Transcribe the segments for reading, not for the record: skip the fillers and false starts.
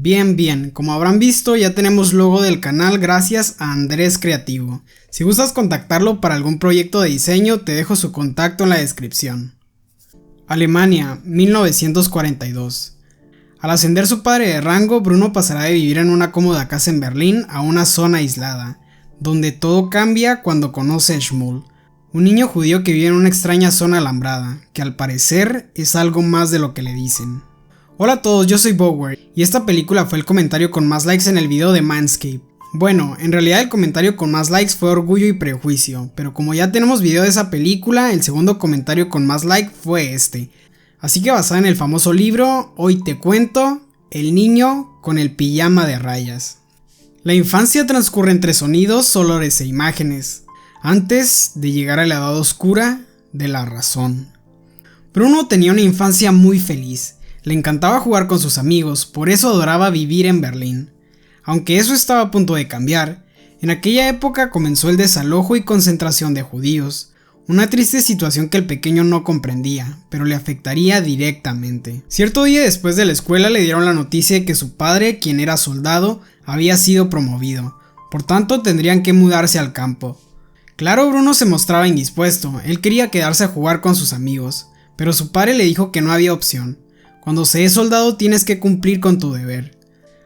Bien, como habrán visto ya tenemos logo del canal gracias a Andrés Creativo. Si gustas contactarlo para algún proyecto de diseño te dejo su contacto en la descripción. Alemania, 1942. Al ascender su padre de rango, Bruno pasará de vivir en una cómoda casa en Berlín a una zona aislada, donde todo cambia cuando conoce a Shmuel, un niño judío que vive en una extraña zona alambrada, que al parecer es algo más de lo que le dicen. Hola a todos, yo soy Bower, y esta película fue el comentario con más likes en el video de Manscaped. Bueno, en realidad el comentario con más likes fue Orgullo y Prejuicio, pero como ya tenemos video de esa película, el segundo comentario con más like fue este. Así que basada en el famoso libro, hoy te cuento, El niño con el pijama de rayas. La infancia transcurre entre sonidos, olores e imágenes, antes de llegar a la edad oscura de la razón. Bruno tenía una infancia muy feliz. Le encantaba jugar con sus amigos, por eso adoraba vivir en Berlín. Aunque eso estaba a punto de cambiar, en aquella época comenzó el desalojo y concentración de judíos, una triste situación que el pequeño no comprendía, pero le afectaría directamente. Cierto día después de la escuela le dieron la noticia de que su padre, quien era soldado, había sido promovido, por tanto tendrían que mudarse al campo. Claro, Bruno se mostraba indispuesto, él quería quedarse a jugar con sus amigos, pero su padre le dijo que no había opción. Cuando se es soldado tienes que cumplir con tu deber.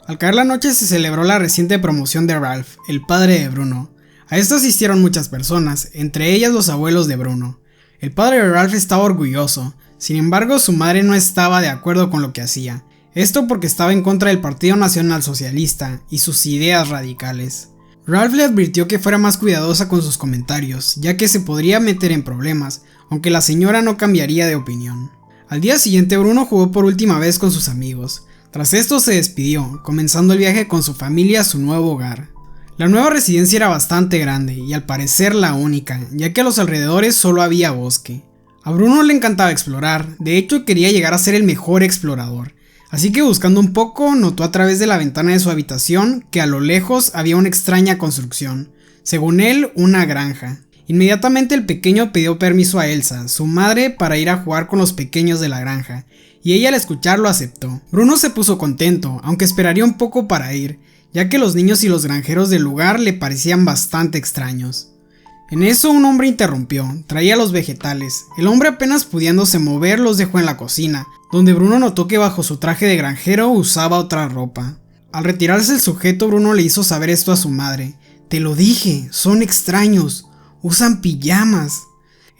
Al caer la noche se celebró la reciente promoción de Ralph, el padre de Bruno. A esto asistieron muchas personas, entre ellas los abuelos de Bruno. El padre de Ralph estaba orgulloso, sin embargo su madre no estaba de acuerdo con lo que hacía. Esto porque estaba en contra del Partido Nacional Socialista y sus ideas radicales. Ralph le advirtió que fuera más cuidadosa con sus comentarios, ya que se podría meter en problemas, aunque la señora no cambiaría de opinión. Al día siguiente Bruno jugó por última vez con sus amigos. Tras esto se despidió, comenzando el viaje con su familia a su nuevo hogar. La nueva residencia era bastante grande y al parecer la única, ya que a los alrededores solo había bosque. A Bruno le encantaba explorar, de hecho quería llegar a ser el mejor explorador. Así que buscando un poco, notó a través de la ventana de su habitación que a lo lejos había una extraña construcción, según él una granja. Inmediatamente el pequeño pidió permiso a Elsa, su madre, para ir a jugar con los pequeños de la granja, y ella al escucharlo aceptó. Bruno se puso contento, aunque esperaría un poco para ir, ya que los niños y los granjeros del lugar le parecían bastante extraños. En eso un hombre interrumpió, traía los vegetales. El hombre apenas pudiéndose mover los dejó en la cocina, donde Bruno notó que bajo su traje de granjero usaba otra ropa. Al retirarse el sujeto, Bruno le hizo saber esto a su madre. «Te lo dije, son extraños. Usan pijamas».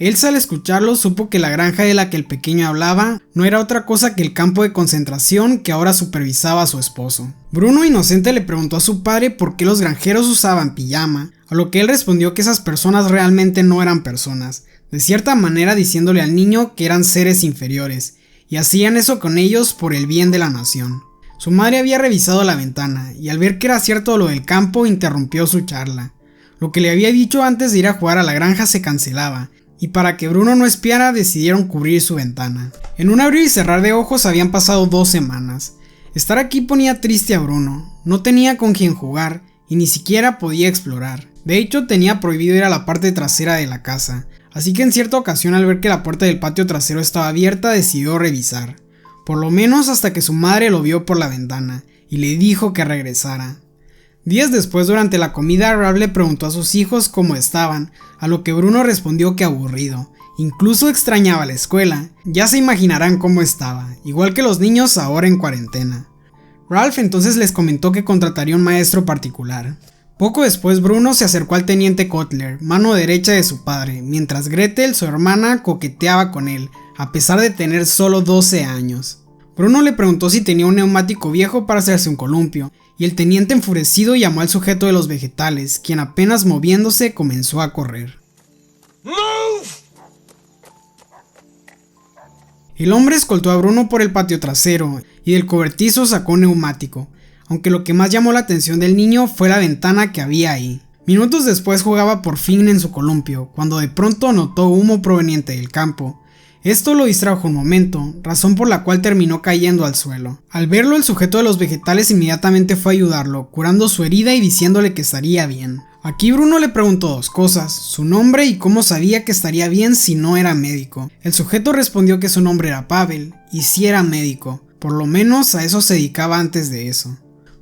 Elsa al escucharlo supo que la granja de la que el pequeño hablaba no era otra cosa que el campo de concentración que ahora supervisaba a su esposo. Bruno inocente le preguntó a su padre por qué los granjeros usaban pijama, a lo que él respondió que esas personas realmente no eran personas, de cierta manera diciéndole al niño que eran seres inferiores, y hacían eso con ellos por el bien de la nación. Su madre había revisado la ventana, y al ver que era cierto lo del campo interrumpió su charla. Lo que le había dicho antes de ir a jugar a la granja se cancelaba, y para que Bruno no espiara decidieron cubrir su ventana. En un abrir y cerrar de ojos habían pasado 2 semanas. Estar aquí ponía triste a Bruno, no tenía con quién jugar y ni siquiera podía explorar. De hecho tenía prohibido ir a la parte trasera de la casa, así que en cierta ocasión al ver que la puerta del patio trasero estaba abierta decidió revisar, por lo menos hasta que su madre lo vio por la ventana y le dijo que regresara. Días después, durante la comida, Ralph le preguntó a sus hijos cómo estaban, a lo que Bruno respondió que aburrido, incluso extrañaba la escuela. Ya se imaginarán cómo estaba, igual que los niños ahora en cuarentena. Ralph entonces les comentó que contrataría un maestro particular. Poco después Bruno se acercó al teniente Kotler, mano derecha de su padre, mientras Gretel, su hermana, coqueteaba con él, a pesar de tener solo 12 años. Bruno le preguntó si tenía un neumático viejo para hacerse un columpio, y el teniente enfurecido llamó al sujeto de los vegetales, quien apenas moviéndose comenzó a correr. ¡Move! El hombre escoltó a Bruno por el patio trasero, y del cobertizo sacó un neumático, aunque lo que más llamó la atención del niño fue la ventana que había ahí. Minutos después jugaba por fin en su columpio, cuando de pronto notó humo proveniente del campo. Esto lo distrajo un momento, razón por la cual terminó cayendo al suelo. Al verlo, el sujeto de los vegetales inmediatamente fue a ayudarlo, curando su herida y diciéndole que estaría bien. Aquí Bruno le preguntó 2 cosas, su nombre y cómo sabía que estaría bien si no era médico. El sujeto respondió que su nombre era Pavel, y sí era médico, por lo menos a eso se dedicaba antes de eso.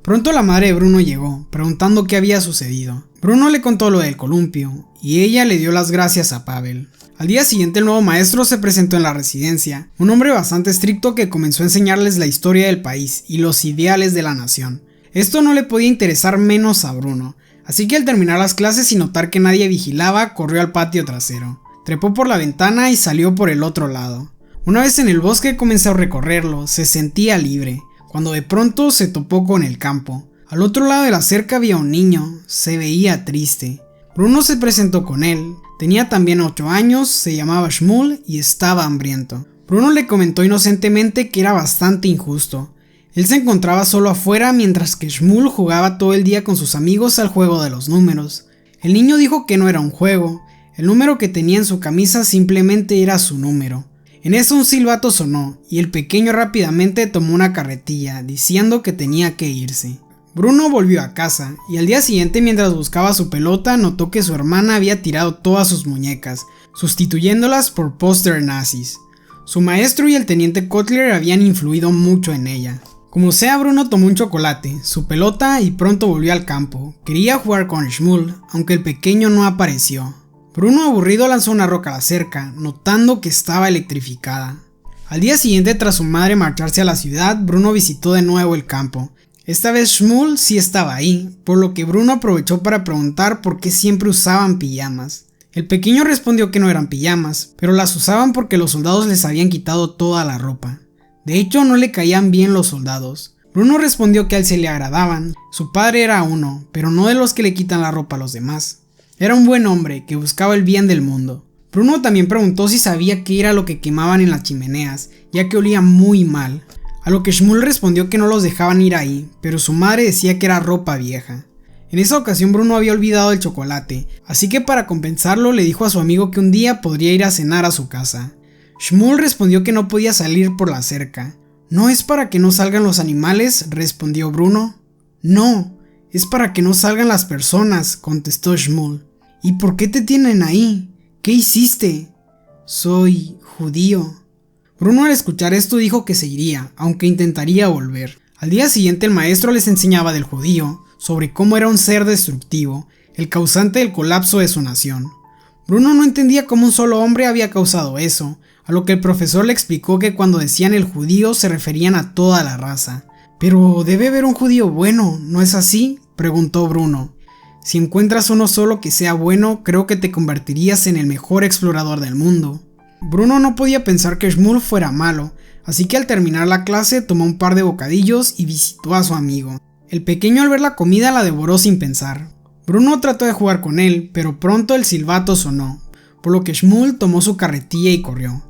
Pronto la madre de Bruno llegó, preguntando qué había sucedido. Bruno le contó lo del columpio, y ella le dio las gracias a Pavel. Al día siguiente el nuevo maestro se presentó en la residencia, un hombre bastante estricto que comenzó a enseñarles la historia del país y los ideales de la nación. Esto no le podía interesar menos a Bruno, así que al terminar las clases y notar que nadie vigilaba, corrió al patio trasero. Trepó por la ventana y salió por el otro lado. Una vez en el bosque comenzó a recorrerlo, se sentía libre, cuando de pronto se topó con el campo. Al otro lado de la cerca había un niño, se veía triste. Bruno se presentó con él, tenía también 8 años, se llamaba Shmuel y estaba hambriento. Bruno le comentó inocentemente que era bastante injusto. Él se encontraba solo afuera mientras que Shmuel jugaba todo el día con sus amigos al juego de los números. El niño dijo que no era un juego, el número que tenía en su camisa simplemente era su número. En eso un silbato sonó y el pequeño rápidamente tomó una carretilla diciendo que tenía que irse. Bruno volvió a casa y al día siguiente mientras buscaba su pelota notó que su hermana había tirado todas sus muñecas, sustituyéndolas por póster nazis. Su maestro y el teniente Kotler habían influido mucho en ella. Como sea, Bruno tomó un chocolate, su pelota y pronto volvió al campo. Quería jugar con Shmuel, aunque el pequeño no apareció. Bruno aburrido lanzó una roca a la cerca, notando que estaba electrificada. Al día siguiente, tras su madre marcharse a la ciudad, Bruno visitó de nuevo el campo. Esta vez Shmuel sí estaba ahí, por lo que Bruno aprovechó para preguntar por qué siempre usaban pijamas. El pequeño respondió que no eran pijamas, pero las usaban porque los soldados les habían quitado toda la ropa. De hecho, no le caían bien los soldados. Bruno respondió que a él se le agradaban. Su padre era uno, pero no de los que le quitan la ropa a los demás. Era un buen hombre que buscaba el bien del mundo. Bruno también preguntó si sabía qué era lo que quemaban en las chimeneas, ya que olía muy mal. A lo que Shmuel respondió que no los dejaban ir ahí, pero su madre decía que era ropa vieja. En esa ocasión Bruno había olvidado el chocolate, así que para compensarlo le dijo a su amigo que un día podría ir a cenar a su casa. Shmuel respondió que no podía salir por la cerca. ¿No es para que no salgan los animales?, respondió Bruno. No, es para que no salgan las personas, contestó Shmuel. ¿Y por qué te tienen ahí? ¿Qué hiciste? Soy judío. Bruno al escuchar esto dijo que se iría, aunque intentaría volver. Al día siguiente el maestro les enseñaba del judío, sobre cómo era un ser destructivo, el causante del colapso de su nación. Bruno no entendía cómo un solo hombre había causado eso, a lo que el profesor le explicó que cuando decían el judío se referían a toda la raza. Pero debe haber un judío bueno, ¿no es así?, preguntó Bruno. Si encuentras uno solo que sea bueno, creo que te convertirías en el mejor explorador del mundo. Bruno no podía pensar que Shmuel fuera malo, así que al terminar la clase tomó un par de bocadillos y visitó a su amigo. El pequeño al ver la comida la devoró sin pensar. Bruno trató de jugar con él, pero pronto el silbato sonó, por lo que Shmuel tomó su carretilla y corrió.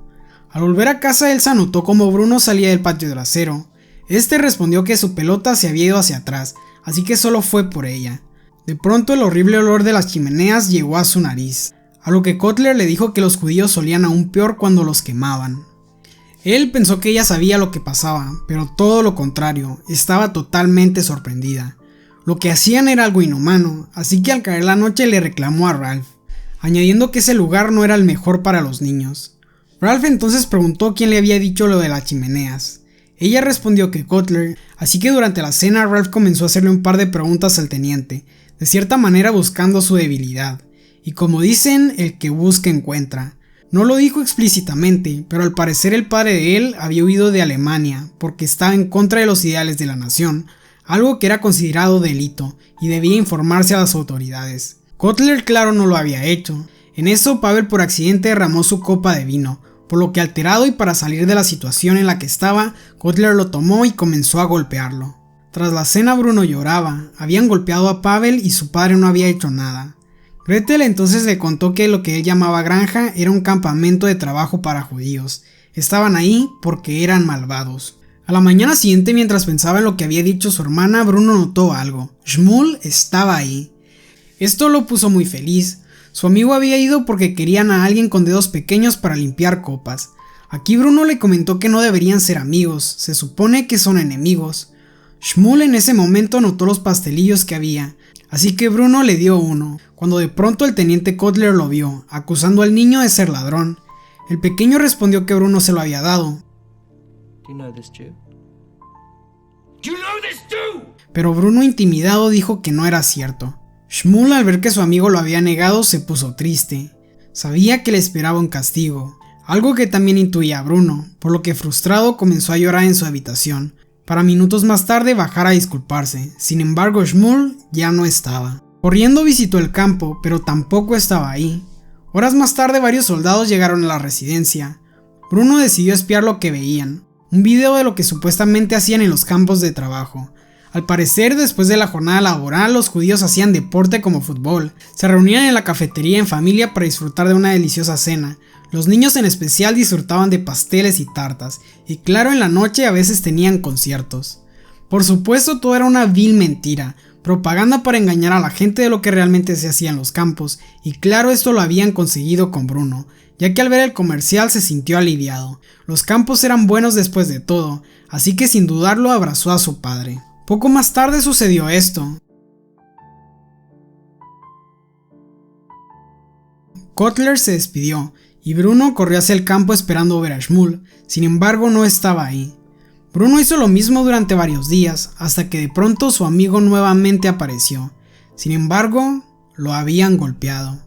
Al volver a casa Elsa notó como Bruno salía del patio trasero. Este respondió que su pelota se había ido hacia atrás, así que solo fue por ella. De pronto el horrible olor de las chimeneas llegó a su nariz, a lo que Kotler le dijo que los judíos olían aún peor cuando los quemaban. Él pensó que ella sabía lo que pasaba, pero todo lo contrario, estaba totalmente sorprendida. Lo que hacían era algo inhumano, así que al caer la noche le reclamó a Ralph, añadiendo que ese lugar no era el mejor para los niños. Ralph entonces preguntó quién le había dicho lo de las chimeneas. Ella respondió que Kotler, así que durante la cena Ralph comenzó a hacerle un par de preguntas al teniente, de cierta manera buscando su debilidad. Y como dicen, el que busca encuentra. No lo dijo explícitamente, pero al parecer el padre de él había huido de Alemania porque estaba en contra de los ideales de la nación, algo que era considerado delito y debía informarse a las autoridades. Kotler claro no lo había hecho. En eso Pavel por accidente derramó su copa de vino, por lo que alterado y para salir de la situación en la que estaba, Kotler lo tomó y comenzó a golpearlo. Tras la cena Bruno lloraba, habían golpeado a Pavel y su padre no había hecho nada. Gretel entonces le contó que lo que él llamaba granja era un campamento de trabajo para judíos. Estaban ahí porque eran malvados. A la mañana siguiente, mientras pensaba en lo que había dicho su hermana, Bruno notó algo. Shmuel estaba ahí. Esto lo puso muy feliz. Su amigo había ido porque querían a alguien con dedos pequeños para limpiar copas. Aquí Bruno le comentó que no deberían ser amigos, se supone que son enemigos. Shmuel en ese momento notó los pastelillos que había, así que Bruno le dio uno, cuando de pronto el teniente Kotler lo vio, acusando al niño de ser ladrón. El pequeño respondió que Bruno se lo había dado. Pero Bruno, intimidado, dijo que no era cierto. Shmuel, al ver que su amigo lo había negado, se puso triste. Sabía que le esperaba un castigo, algo que también intuía Bruno, por lo que frustrado comenzó a llorar en su habitación, para minutos más tarde bajar a disculparse. Sin embargo, Shmuel ya no estaba. Corriendo visitó el campo, pero tampoco estaba ahí. Horas más tarde varios soldados llegaron a la residencia. Bruno decidió espiar lo que veían, un video de lo que supuestamente hacían en los campos de trabajo. Al parecer, después de la jornada laboral, los judíos hacían deporte como fútbol, se reunían en la cafetería en familia para disfrutar de una deliciosa cena. Los niños en especial disfrutaban de pasteles y tartas, y claro, en la noche a veces tenían conciertos. Por supuesto, todo era una vil mentira, propaganda para engañar a la gente de lo que realmente se hacía en los campos, y claro, esto lo habían conseguido con Bruno, ya que al ver el comercial se sintió aliviado. Los campos eran buenos después de todo, así que sin dudarlo abrazó a su padre. Poco más tarde sucedió esto. Kotler se despidió, y Bruno corrió hacia el campo esperando ver a Shmuel. Sin embargo, no estaba ahí. Bruno hizo lo mismo durante varios días, hasta que de pronto su amigo nuevamente apareció. Sin embargo, lo habían golpeado.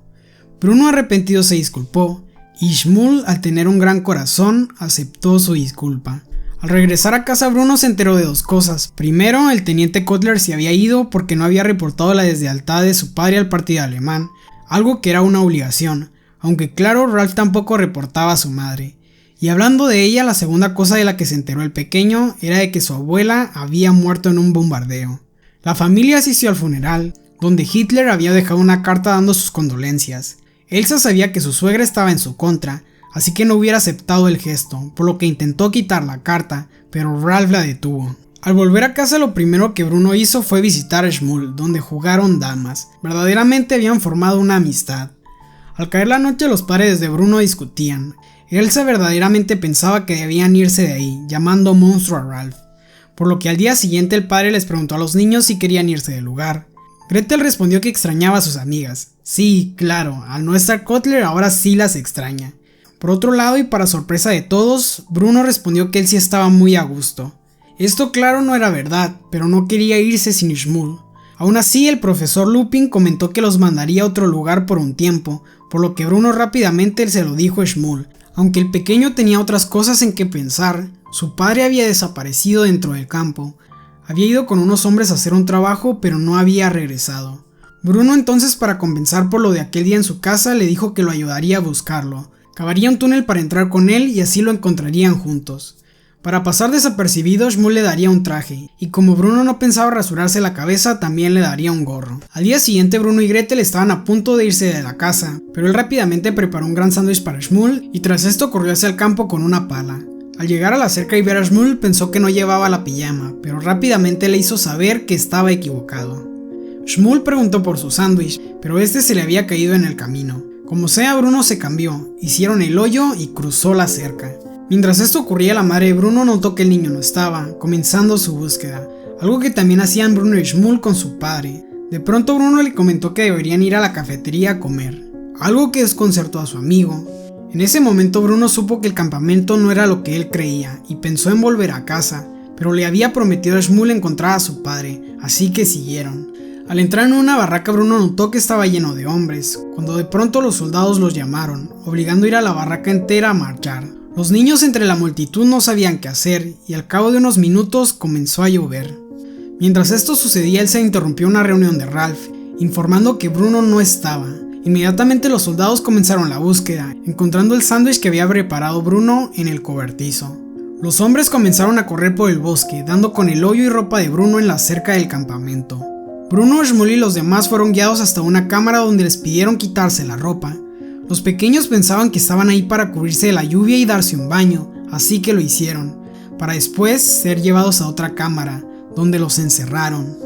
Bruno, arrepentido, se disculpó, y Shmuel, al tener un gran corazón, aceptó su disculpa. Al regresar a casa, Bruno se enteró de dos cosas. Primero, el teniente Kotler se había ido porque no había reportado la deslealtad de su padre al partido alemán, algo que era una obligación, aunque claro, Ralph tampoco reportaba a su madre. Y hablando de ella, la segunda cosa de la que se enteró el pequeño era de que su abuela había muerto en un bombardeo. La familia asistió al funeral, donde Hitler había dejado una carta dando sus condolencias. Elsa sabía que su suegra estaba en su contra, así que no hubiera aceptado el gesto, por lo que intentó quitar la carta, pero Ralph la detuvo. Al volver a casa, lo primero que Bruno hizo fue visitar a Shmuel, donde jugaron damas. Verdaderamente habían formado una amistad. Al caer la noche, los padres de Bruno discutían. Elsa verdaderamente pensaba que debían irse de ahí, llamando monstruo a Ralph, por lo que al día siguiente el padre les preguntó a los niños si querían irse del lugar. Gretel respondió que extrañaba a sus amigas. Sí, claro, al no estar Kotler ahora sí las extraña. Por otro lado, y para sorpresa de todos, Bruno respondió que él sí estaba muy a gusto. Esto claro no era verdad, pero no quería irse sin Shmuel. Aún así, el profesor Lupin comentó que los mandaría a otro lugar por un tiempo, por lo que Bruno rápidamente se lo dijo a Shmuel. Aunque el pequeño tenía otras cosas en que pensar, su padre había desaparecido dentro del campo. Había ido con unos hombres a hacer un trabajo, pero no había regresado. Bruno entonces, para compensar por lo de aquel día en su casa, le dijo que lo ayudaría a buscarlo. Cavaría un túnel para entrar con él y así lo encontrarían juntos. Para pasar desapercibido, Shmuel le daría un traje, y como Bruno no pensaba rasurarse la cabeza, también le daría un gorro. Al día siguiente, Bruno y Gretel estaban a punto de irse de la casa, pero él rápidamente preparó un gran sándwich para Shmuel, y tras esto corrió hacia el campo con una pala. Al llegar a la cerca y ver a Shmuel, pensó que no llevaba la pijama, pero rápidamente le hizo saber que estaba equivocado. Shmuel preguntó por su sándwich, pero este se le había caído en el camino. Como sea, Bruno se cambió, hicieron el hoyo y cruzó la cerca. Mientras esto ocurría, la madre de Bruno notó que el niño no estaba, comenzando su búsqueda, algo que también hacían Bruno y Shmuel con su padre. De pronto Bruno le comentó que deberían ir a la cafetería a comer, algo que desconcertó a su amigo. En ese momento Bruno supo que el campamento no era lo que él creía y pensó en volver a casa, pero le había prometido a Shmuel encontrar a su padre, así que siguieron. Al entrar en una barraca, Bruno notó que estaba lleno de hombres, cuando de pronto los soldados los llamaron, obligando a ir a la barraca entera a marchar. Los niños entre la multitud no sabían qué hacer, y al cabo de unos minutos comenzó a llover. Mientras esto sucedía, él se interrumpió una reunión de Ralph, informando que Bruno no estaba. Inmediatamente los soldados comenzaron la búsqueda, encontrando el sándwich que había preparado Bruno en el cobertizo. Los hombres comenzaron a correr por el bosque, dando con el hoyo y ropa de Bruno en la cerca del campamento. Bruno, Shmuel y los demás fueron guiados hasta una cámara donde les pidieron quitarse la ropa. Los pequeños pensaban que estaban ahí para cubrirse de la lluvia y darse un baño, así que lo hicieron, para después ser llevados a otra cámara, donde los encerraron.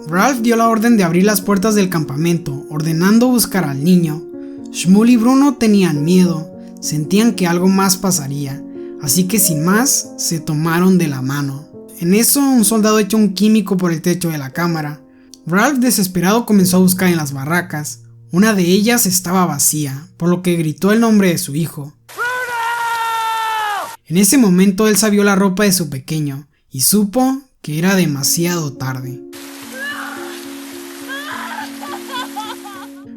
Ralph dio la orden de abrir las puertas del campamento, ordenando buscar al niño. Shmuel y Bruno tenían miedo, sentían que algo más pasaría, así que sin más, se tomaron de la mano. En eso, un soldado echó un químico por el techo de la cámara. Ralph, desesperado, comenzó a buscar en las barracas. Una de ellas estaba vacía, por lo que gritó el nombre de su hijo. ¡Bruno! En ese momento, Elsa vio la ropa de su pequeño y supo que era demasiado tarde.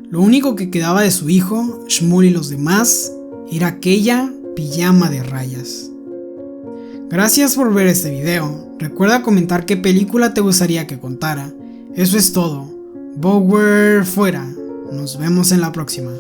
Lo único que quedaba de su hijo, Shmuel y los demás, era aquella pijama de rayas. Gracias por ver este video. Recuerda comentar qué película te gustaría que contara. Eso es todo. Bower fuera. Nos vemos en la próxima.